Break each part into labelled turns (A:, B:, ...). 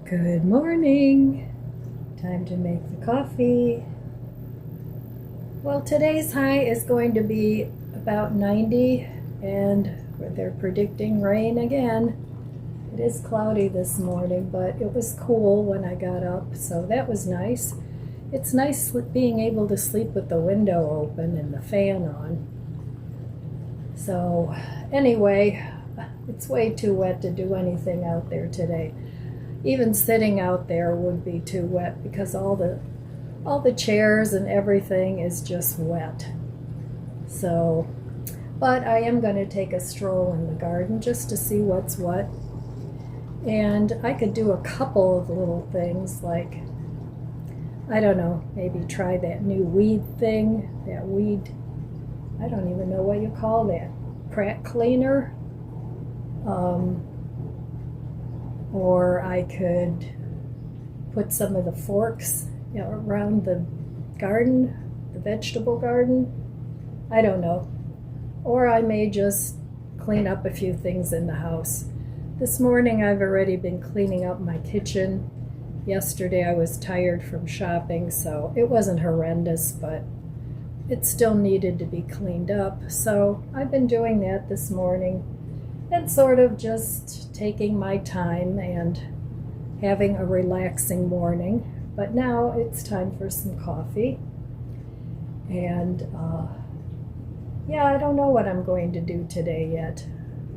A: Good morning. Time to make the coffee. Well, today's high is going to be about 90 and they're predicting rain again. It is cloudy this morning, but it was cool when I got up, so that was nice. It's nice being able to sleep with the window open and the fan on. So anyway, it's way too wet to do anything out there today. Even sitting out there would be too wet because all the chairs and everything is just wet. So, but I am going to take a stroll in the garden just to see what's what. And I could do a couple of little things like, I don't know, maybe try that new weed thing, I don't even know what you call that, crack cleaner. Or I could put some of the forks, around the garden, the vegetable garden. I don't know. Or I may just clean up a few things in the house. This morning I've already been cleaning up my kitchen. Yesterday I was tired from shopping, so it wasn't horrendous, but it still needed to be cleaned up. So I've been doing that this morning and sort of just taking my time and having a relaxing morning. But now it's time for some coffee. And yeah, I don't know what I'm going to do today yet.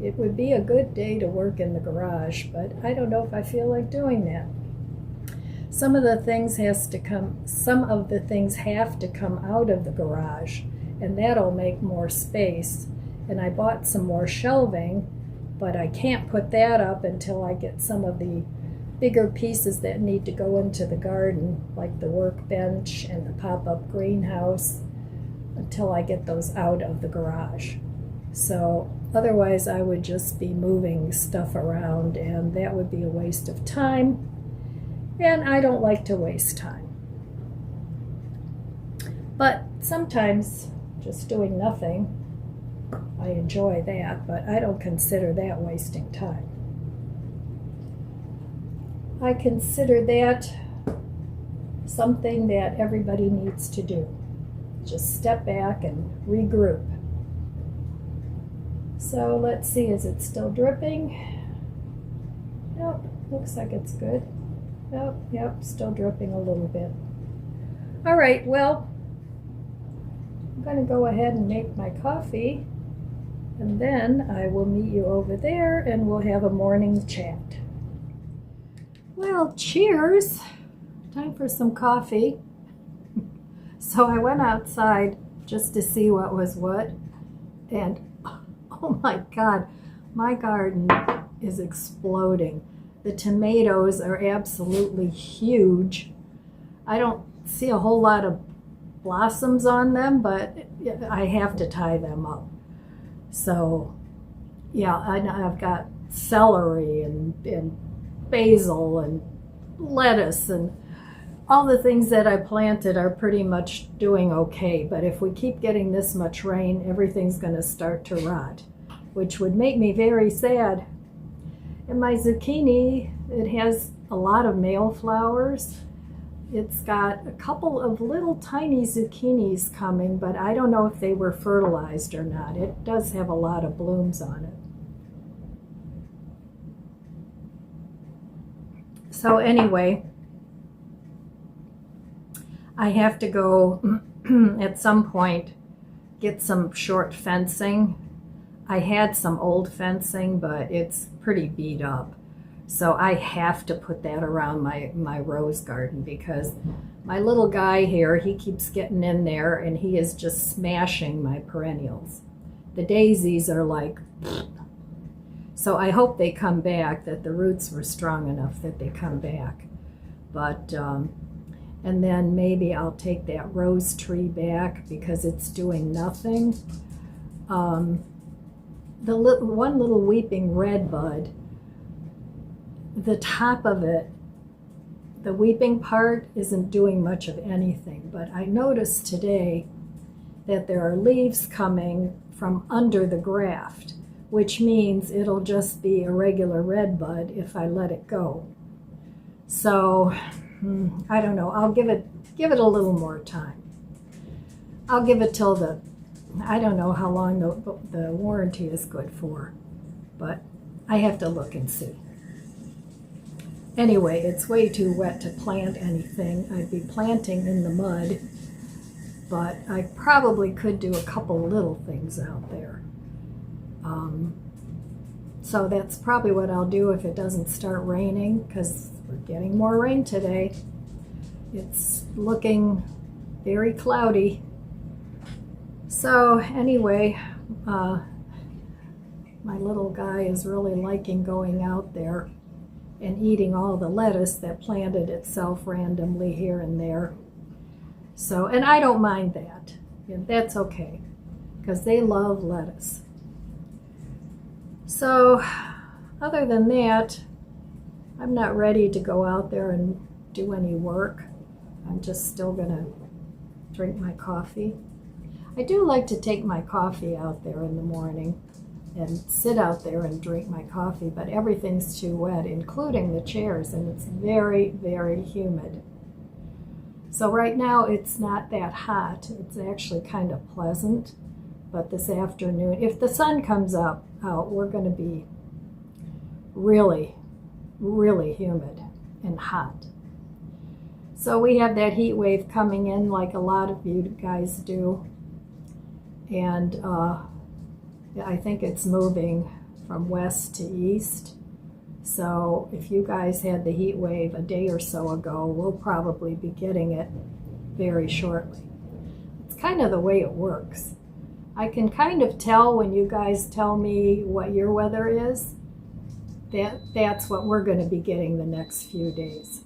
A: It would be a good day to work in the garage, but I don't know if I feel like doing that. Some of the things have to come out of the garage, and that'll make more space. And I bought some more shelving, but I can't put that up until I get some of the bigger pieces that need to go into the garden, like the workbench and the pop-up greenhouse, until I get those out of the garage. So otherwise I would just be moving stuff around, and that would be a waste of time, and I don't like to waste time. But sometimes just doing nothing, I enjoy that, but I don't consider that wasting time. I consider that something that everybody needs to do. Just step back and regroup. So let's see, is it still dripping? Nope, looks like it's good. Nope, yep, still dripping a little bit. All right, well, I'm going to go ahead and make my coffee. And then I will meet you over there and we'll have a morning chat. Well, cheers. Time for some coffee. So I went outside just to see what was what. And oh my God, my garden is exploding. The tomatoes are absolutely huge. I don't see a whole lot of blossoms on them, but I have to tie them up. So, yeah, I've got celery and basil and lettuce, and all the things that I planted are pretty much doing okay. But if we keep getting this much rain, everything's going to start to rot, which would make me very sad. And my zucchini, it has a lot of male flowers. It's got a couple of little tiny zucchinis coming, but I don't know if they were fertilized or not. It does have a lot of blooms on it. So anyway, I have to go at some point get some short fencing. I had some old fencing, but it's pretty beat up. So I have to put that around my rose garden because my little guy here, he keeps getting in there and he is just smashing my perennials. The daisies are like, so I hope they come back, that the roots were strong enough that they come back. But, and then maybe I'll take that rose tree back because it's doing nothing. The one little weeping red bud, the top of it, the weeping part isn't doing much of anything, but I noticed today that there are leaves coming from under the graft, which means it'll just be a regular red bud if I let it go. So I don't know. I'll give it a little more time. I'll give it till I don't know how long the warranty is good for, but I have to look and see. Anyway, it's way too wet to plant anything. I'd be planting in the mud, but I probably could do a couple little things out there. So that's probably what I'll do if it doesn't start raining, because we're getting more rain today. It's looking very cloudy. So anyway, my little guy is really liking going out there and eating all the lettuce that planted itself randomly here and there. So, and I don't mind that. And that's okay, because they love lettuce. So, other than that, I'm not ready to go out there and do any work. I'm just still gonna drink my coffee. I do like to take my coffee out there in the morning and sit out there and drink my coffee, but everything's too wet, including the chairs, and it's very, very humid. So right now it's not that hot. It's actually kind of pleasant, but this afternoon, if the sun comes out, we're going to be really, really humid and hot. So we have that heat wave coming in like a lot of you guys do, and I think it's moving from west to east. So if you guys had the heat wave a day or so ago, we'll probably be getting it very shortly. It's kind of the way it works. I can kind of tell when you guys tell me what your weather is, that's what we're going to be getting the next few days.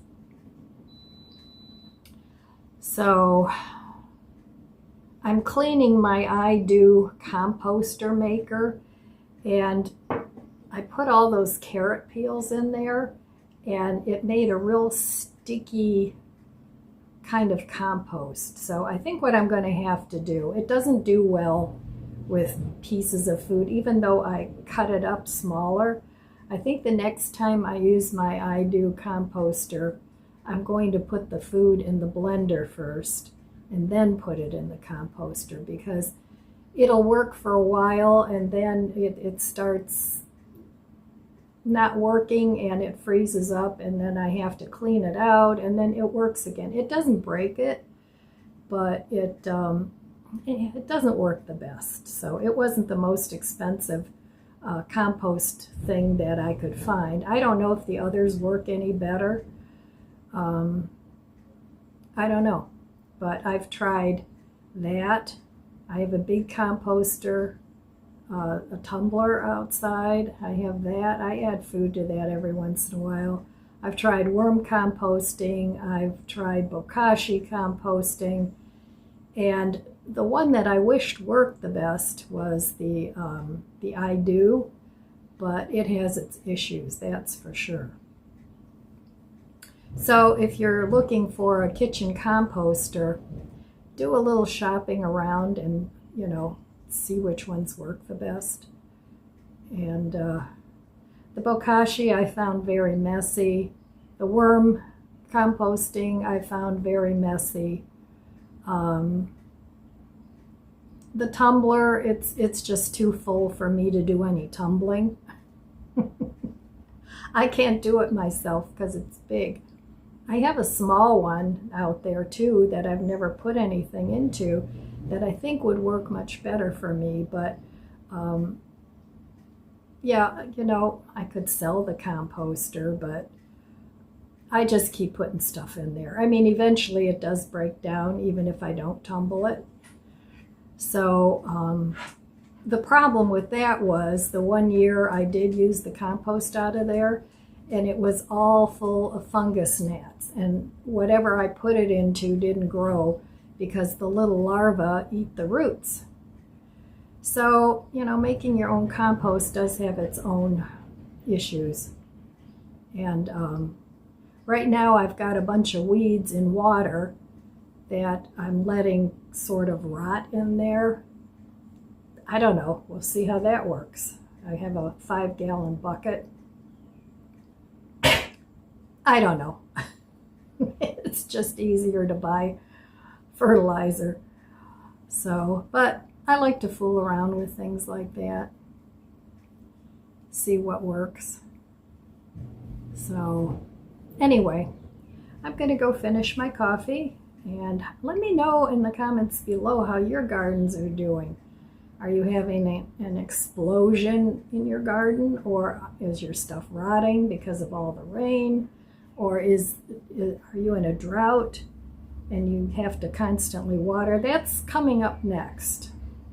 A: So I'm cleaning my I-Do composter maker, and I put all those carrot peels in there, and it made a real sticky kind of compost. So I think what I'm going to have to do, it doesn't do well with pieces of food, even though I cut it up smaller. I think the next time I use my I-Do composter, I'm going to put the food in the blender first and then put it in the composter, because it'll work for a while and then it starts not working and it freezes up, and then I have to clean it out, and then it works again. It doesn't break it, but it doesn't work the best. So it wasn't the most expensive compost thing that I could find. I don't know if the others work any better. I don't know, but I've tried that. I have a big composter, a tumbler outside. I have that. I add food to that every once in a while. I've tried worm composting. I've tried bokashi composting. And the one that I wished worked the best was the I-Do, but it has its issues, that's for sure. So if you're looking for a kitchen composter, do a little shopping around and, see which ones work the best. And the bokashi I found very messy. The worm composting I found very messy. The tumbler, it's just too full for me to do any tumbling. I can't do it myself because it's big. I have a small one out there too that I've never put anything into that I think would work much better for me, but yeah, I could sell the composter, but I just keep putting stuff in there. I mean, eventually it does break down even if I don't tumble it. So the problem with that was the one year I did use the compost out of there, and it was all full of fungus gnats, and whatever I put it into didn't grow because the little larvae eat the roots. So, making your own compost does have its own issues. And right now I've got a bunch of weeds in water that I'm letting sort of rot in there. I don't know. We'll see how that works. I have a 5-gallon bucket. I don't know. It's just easier to buy fertilizer. So, but I like to fool around with things like that. See what works. So, anyway, I'm going to go finish my coffee, and let me know in the comments below how your gardens are doing. Are you having an explosion in your garden, or is your stuff rotting because of all the rain? Or are you in a drought and you have to constantly water? That's coming up next.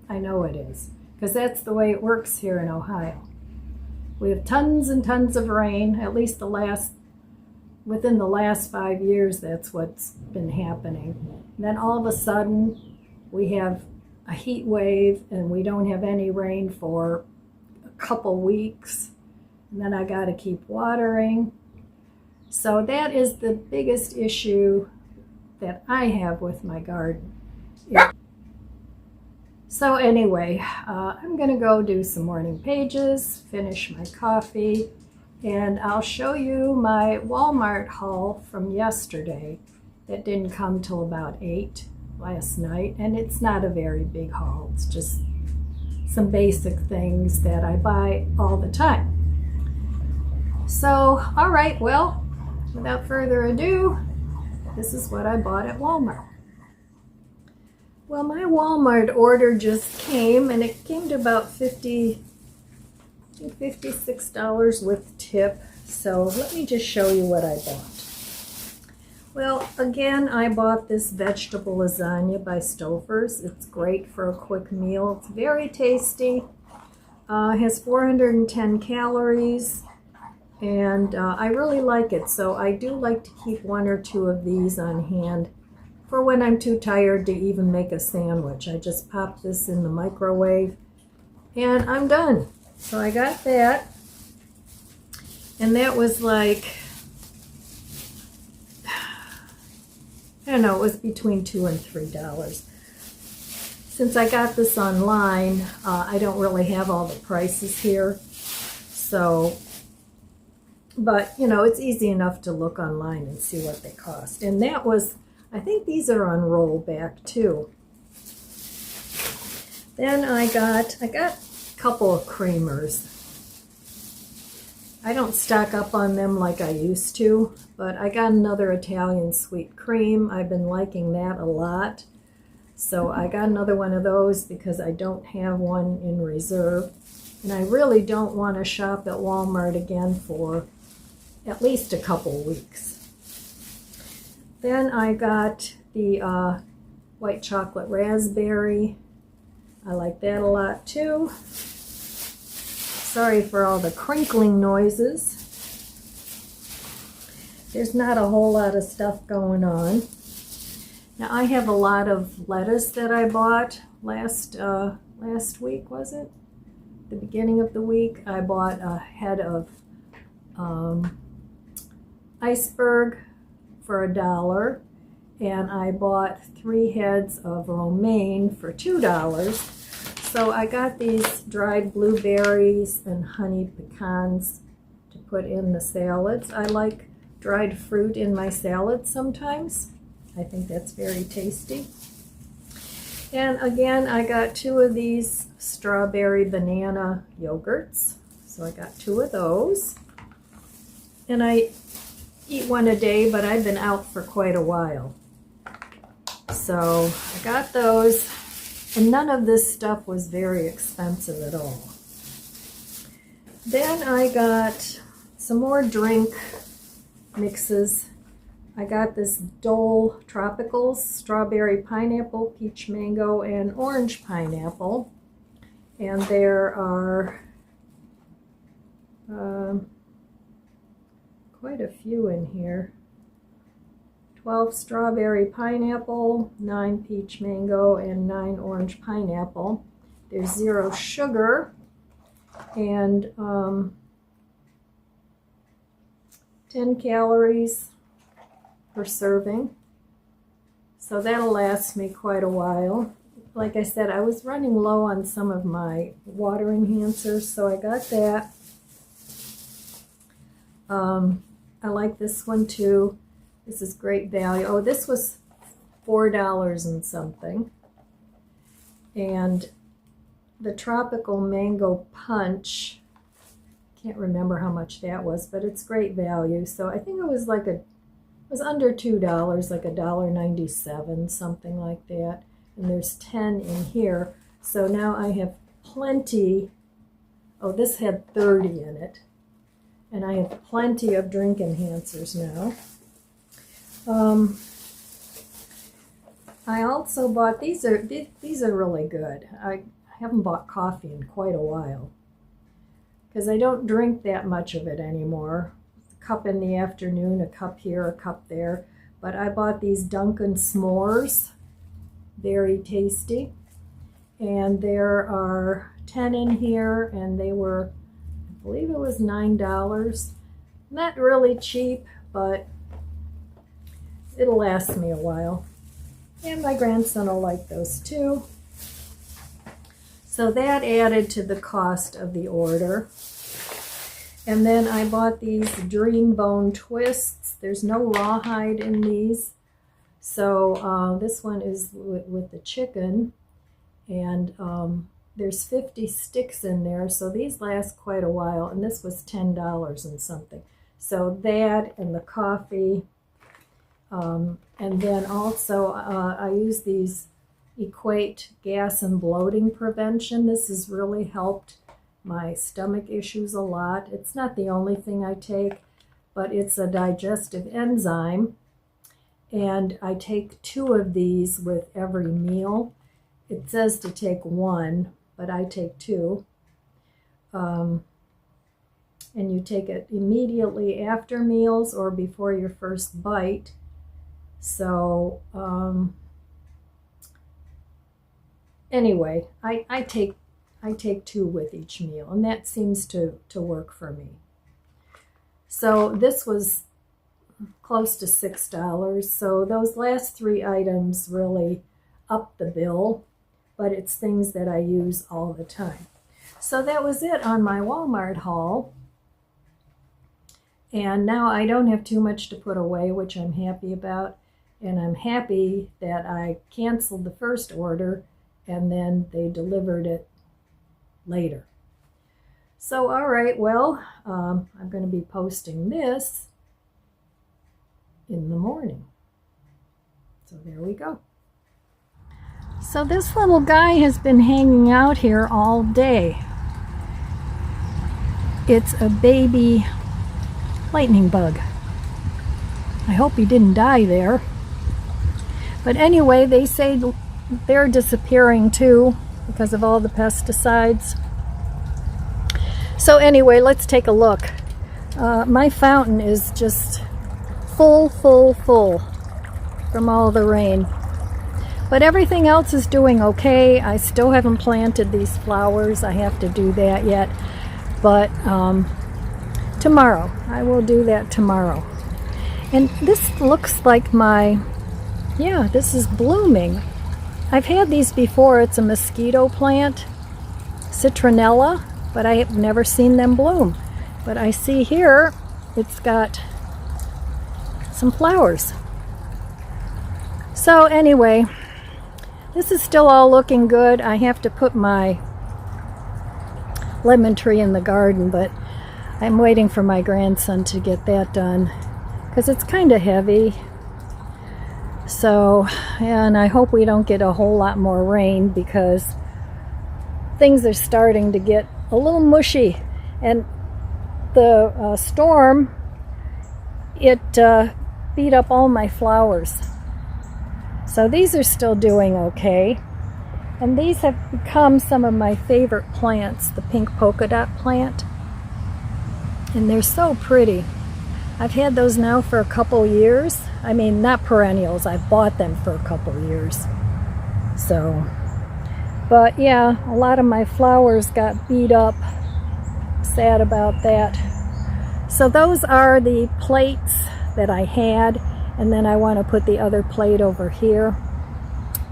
A: I know it is, because that's the way it works here in Ohio. We have tons and tons of rain, at least within the last 5 years, that's what's been happening. And then all of a sudden, we have a heat wave and we don't have any rain for a couple weeks. And then I got to keep watering. So that is the biggest issue that I have with my garden. So anyway, I'm going to go do some morning pages, finish my coffee, and I'll show you my Walmart haul from yesterday that didn't come till about 8 last night. And it's not a very big haul. It's just some basic things that I buy all the time. So, all right, well, without further ado, this is what I bought at Walmart. Well, my Walmart order just came, and it came to about $56 with tip. So let me just show you what I bought. Well, again, I bought this vegetable lasagna by Stouffer's. It's great for a quick meal. It's very tasty. It has 410 calories. And I really like it, so I do like to keep 1 or 2 of these on hand for when I'm too tired to even make a sandwich. I just pop this in the microwave and I'm done. So I got that, and that was like, I don't know, it was between $2 and $3. Since I got this online, I don't really have all the prices here, so... But, you know, it's easy enough to look online and see what they cost. And that was, I think these are on rollback too. Then I got a couple of creamers. I don't stock up on them like I used to, but I got another Italian sweet cream. I've been liking that a lot. So I got another one of those because I don't have one in reserve. And I really don't want to shop at Walmart again for at least a couple weeks. Then I got the white chocolate raspberry. I like that a lot too. Sorry for all the crinkling noises. There's not a whole lot of stuff going on. Now I have a lot of lettuce that I bought last week, was it? The beginning of the week. I bought a head of iceberg for $1, and I bought 3 heads of romaine for $2. So I got these dried blueberries and honey pecans to put in the salads. I like dried fruit in my salads sometimes. I think that's very tasty. And again, I got 2 of these strawberry banana yogurts. So I got 2 of those. And I eat one a day, but I've been out for quite a while. So I got those, and none of this stuff was very expensive at all. Then I got some more drink mixes. I got this Dole Tropicals, strawberry pineapple, peach mango, and orange pineapple. And there are quite a few in here. 12 strawberry pineapple, 9 peach mango, and 9 orange pineapple. There's 0 sugar and 10 calories per serving. So that'll last me quite a while. Like I said, I was running low on some of my water enhancers, so I got that. I like this one too. This is great value. Oh, this was $4 and something. And the Tropical Mango Punch, can't remember how much that was, but it's great value. So I think it was like it was under $2, like $1.97, something like that. And there's 10 in here. So now I have plenty. Oh, this had 30 in it. And I have plenty of drink enhancers now. I also bought, these are really good. I haven't bought coffee in quite a while because I don't drink that much of it anymore. A cup in the afternoon, a cup here, a cup there. But I bought these Dunkin' S'mores, very tasty. And there are 10 in here, and they were, I believe it was $9. Not really cheap, but it'll last me a while. And my grandson will like those too. So that added to the cost of the order. And then I bought these Dream Bone Twists. There's no rawhide in these. So this one is with the chicken. And there's 50 sticks in there. So these last quite a while. And this was $10 and something. So that and the coffee. And then also I use these Equate Gas and Bloating Prevention. This has really helped my stomach issues a lot. It's not the only thing I take, but it's a digestive enzyme. And I take 2 of these with every meal. It says to take 1, but I take 2. And you take it immediately after meals or before your first bite. So anyway, I take 2 with each meal, and that seems to work for me. So this was close to $6. So those last 3 items really up the bill, but it's things that I use all the time. So that was it on my Walmart haul. And now I don't have too much to put away, which I'm happy about. And I'm happy that I canceled the first order and then they delivered it later. So, all right, well, I'm going to be posting this in the morning. So there we go. So this little guy has been hanging out here all day. It's a baby lightning bug. I hope he didn't die there. But anyway, they say they're disappearing too because of all the pesticides. So anyway, let's take a look. My fountain is just full from all the rain. But everything else is doing okay. I still haven't planted these flowers. I have to do that yet. But tomorrow, I will do that tomorrow. And this looks like yeah, this is blooming. I've had these before. It's a mosquito plant, citronella, but I have never seen them bloom. But I see here it's got some flowers. So anyway, this is still all looking good. I have to put my lemon tree in the garden, but I'm waiting for my grandson to get that done because it's kind of heavy. So, and I hope we don't get a whole lot more rain because things are starting to get a little mushy. And the storm, it beat up all my flowers. So these are still doing okay. And these have become some of my favorite plants, the pink polka dot plant. And they're so pretty. I've had those now for a couple years. I mean, not perennials. I've bought them for a couple years. So, but yeah, a lot of my flowers got beat up. Sad about that. So those are the plates that I had. And then I want to put the other plate over here.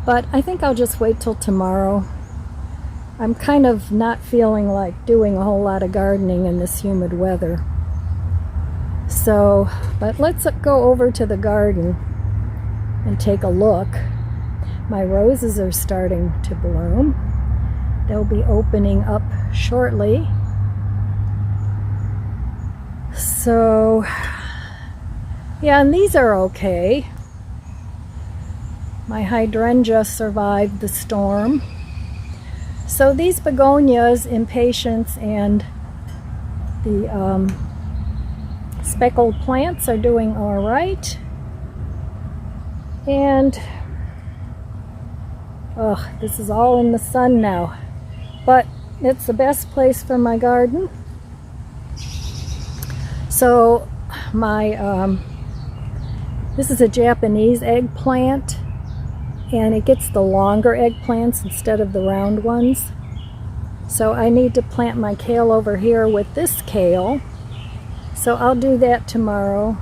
A: But I think I'll just wait till tomorrow. I'm kind of not feeling like doing a whole lot of gardening in this humid weather. So, but let's go over to the garden and take a look. My roses are starting to bloom. They'll be opening up shortly. So, yeah, and these are okay. My hydrangea survived the storm. So these begonias, impatiens, and the speckled plants are doing all right. And this is all in the sun now, but it's the best place for my garden. So my this is a Japanese eggplant, and it gets the longer eggplants instead of the round ones. So I need to plant my kale over here with this kale. So I'll do that tomorrow.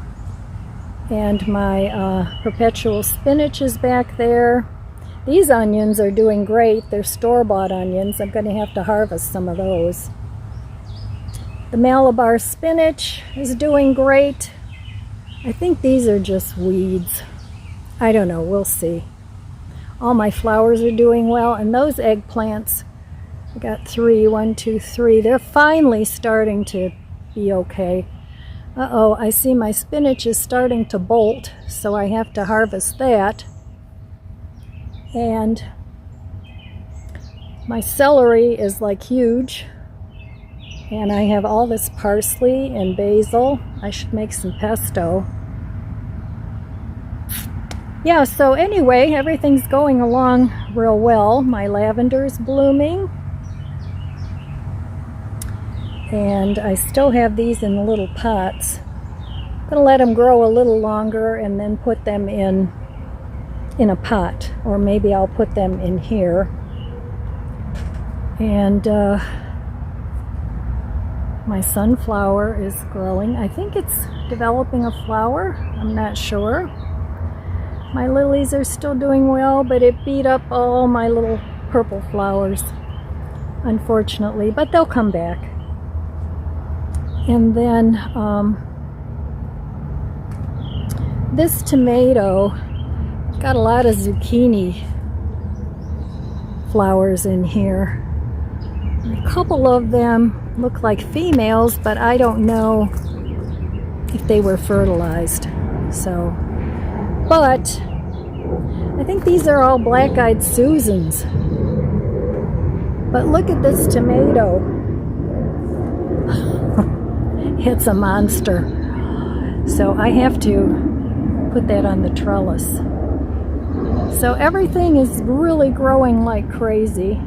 A: And my perpetual spinach is back there. These onions are doing great. They're store-bought onions. I'm going to have to harvest some of those. The Malabar spinach is doing great. I think these are just weeds. I don't know. We'll see. All my flowers are doing well. And those eggplants, I got 3, 1, 2, 3. They're finally starting to be okay. Uh-oh, I see my spinach is starting to bolt, so I have to harvest that. And my celery is like huge. And I have all this parsley and basil. I should make some pesto. Yeah, so anyway, everything's going along real well. My lavender's blooming. And I still have these in little pots. I'm gonna let them grow a little longer and then put them in a pot, or maybe I'll put them in here. And my sunflower is growing. I think it's developing a flower. I'm not sure. My lilies are still doing well, but it beat up all my little purple flowers, unfortunately, but they'll come back. And then this tomato got a lot of zucchini flowers in here. A couple of them look like females, but I don't know if they were fertilized. So, but I think these are all black-eyed Susans. But look at this tomato. It's a monster. So I have to put that on the trellis. So everything is really growing like crazy.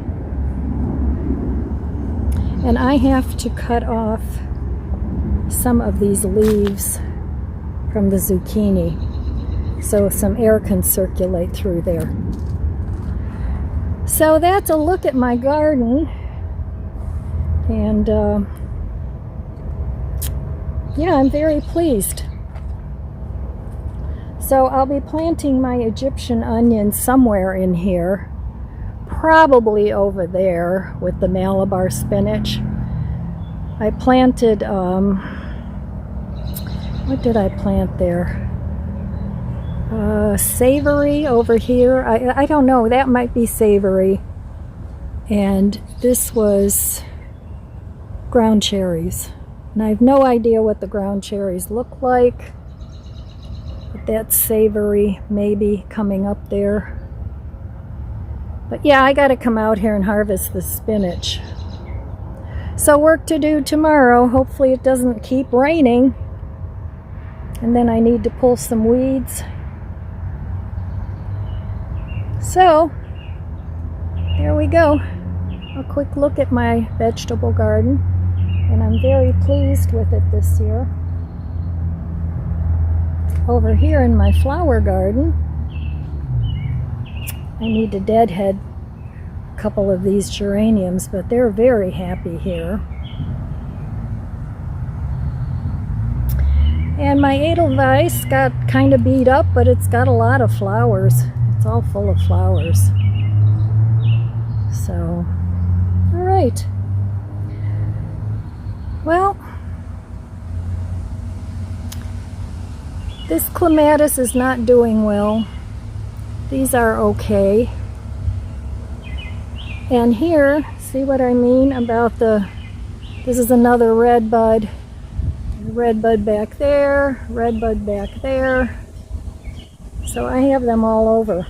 A: And I have to cut off some of these leaves from the zucchini so some air can circulate through there. So that's a look at my garden. And yeah, I'm very pleased. So I'll be planting my Egyptian onions somewhere in here, probably over there with the Malabar spinach. I planted, what did I plant there? Savory over here. I don't know, that might be savory. And this was ground cherries. And I have no idea what the ground cherries look like. But that's savory, maybe, coming up there. But yeah, I gotta come out here and harvest the spinach. So work to do tomorrow. Hopefully it doesn't keep raining. And then I need to pull some weeds. So, there we go. A quick look at my vegetable garden. And I'm very pleased with it this year. Over here in my flower garden, I need to deadhead a couple of these geraniums, but they're very happy here. And my Edelweiss got kind of beat up, but it's got a lot of flowers. It's all full of flowers. So, all right. Well, This clematis is not doing well. These are okay. And here, see what I mean about this is another red bud. Red bud back there, red bud back there. So I have them all over.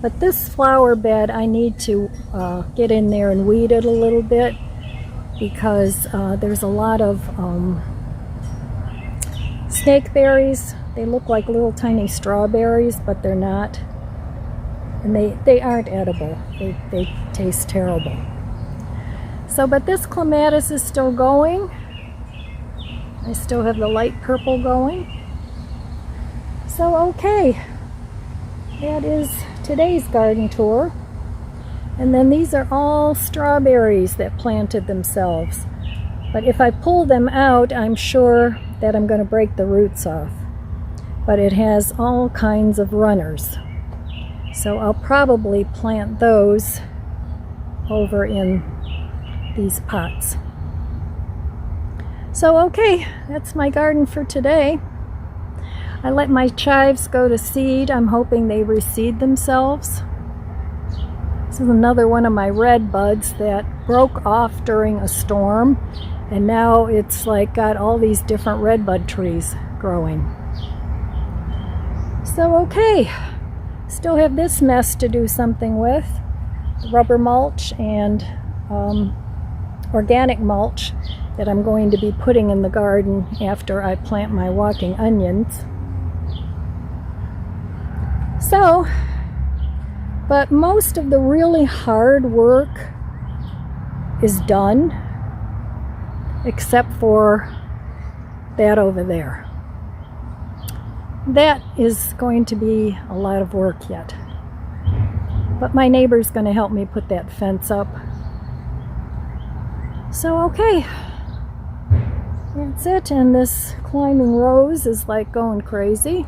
A: But this flower bed, I need to get in there and weed it a little bit, because there's a lot of snakeberries. They look like little tiny strawberries, but they're not. And they aren't edible. They taste terrible. So, but this clematis is still going. I still have the light purple going. So, okay. That is today's garden tour. And then these are all strawberries that planted themselves. But if I pull them out, I'm sure that I'm going to break the roots off. But it has all kinds of runners. So I'll probably plant those over in these pots. So okay, that's my garden for today. I let my chives go to seed. I'm hoping they reseed themselves. This is another one of my red buds that broke off during a storm, and now it's like got all these different red bud trees growing. So okay, still have this mess to do something with. Rubber mulch and organic mulch that I'm going to be putting in the garden after I plant my walking onions. So, but most of the really hard work is done, except for that over there. That is going to be a lot of work yet. But my neighbor's going to help me put that fence up. So, okay. That's it. And this climbing rose is like going crazy.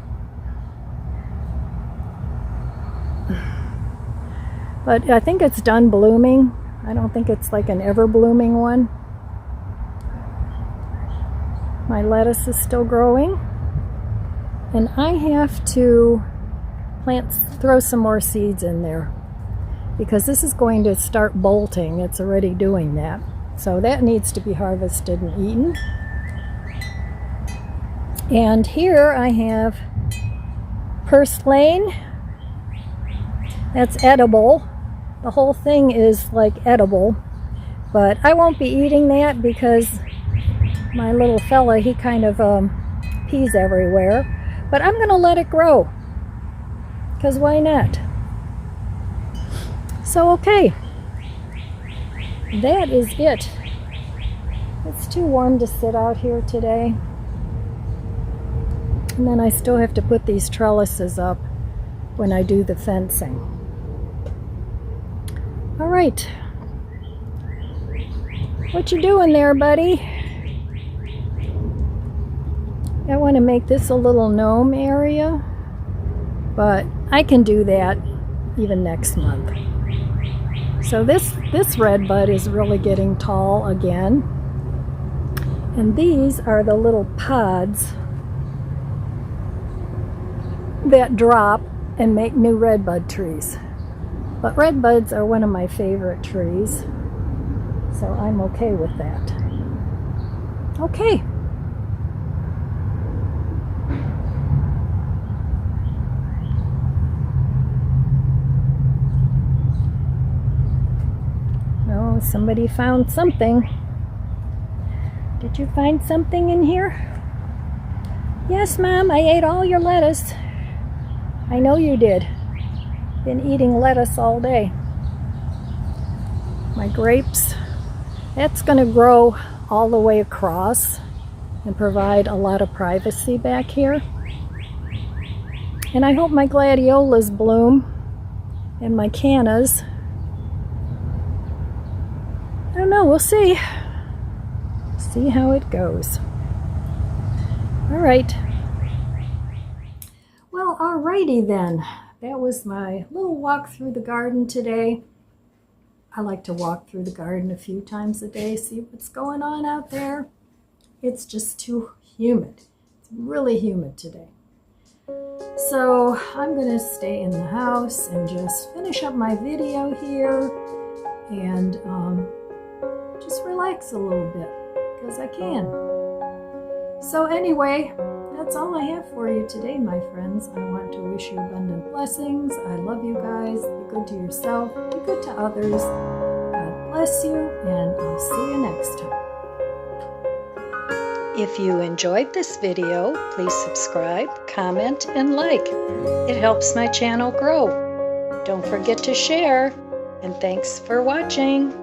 A: But I think it's done blooming. I don't think it's like an ever-blooming one. My lettuce is still growing. And I have to throw some more seeds in there, because this is going to start bolting. It's already doing that. So that needs to be harvested and eaten. And here I have purslane. That's edible. The whole thing is like edible, but I won't be eating that because my little fella, he kind of pees everywhere. But I'm going to let it grow, because why not? So, okay. That is it. It's too warm to sit out here today. And then I still have to put these trellises up when I do the fencing. All right. What you doing there, buddy? I want to make this a little gnome area, but I can do that even next month. So this red bud is really getting tall again. And these are the little pods that drop and make new red bud trees. But red buds are one of my favorite trees, so I'm okay with that. Okay. Oh, somebody found something. Did you find something in here? Yes, Mom, I ate all your lettuce. I know you did. Been eating lettuce all day. My grapes, that's going to grow all the way across and provide a lot of privacy back here. And I hope my gladiolas bloom and my cannas. I don't know, we'll see. See how it goes. All right. Well, alrighty then. That was my little walk through the garden today. I like to walk through the garden a few times a day, see what's going on out there. It's just too humid. It's really humid today. So I'm going to stay in the house and just finish up my video here and just relax a little bit because I can. So anyway, that's all I have for you today, my friends. I want to wish you abundant blessings. I love you guys. Be good to yourself. Be good to others. God bless you, and I'll see you next time. If you enjoyed this video, please subscribe, comment, and like. It helps my channel grow. Don't forget to share, and thanks for watching.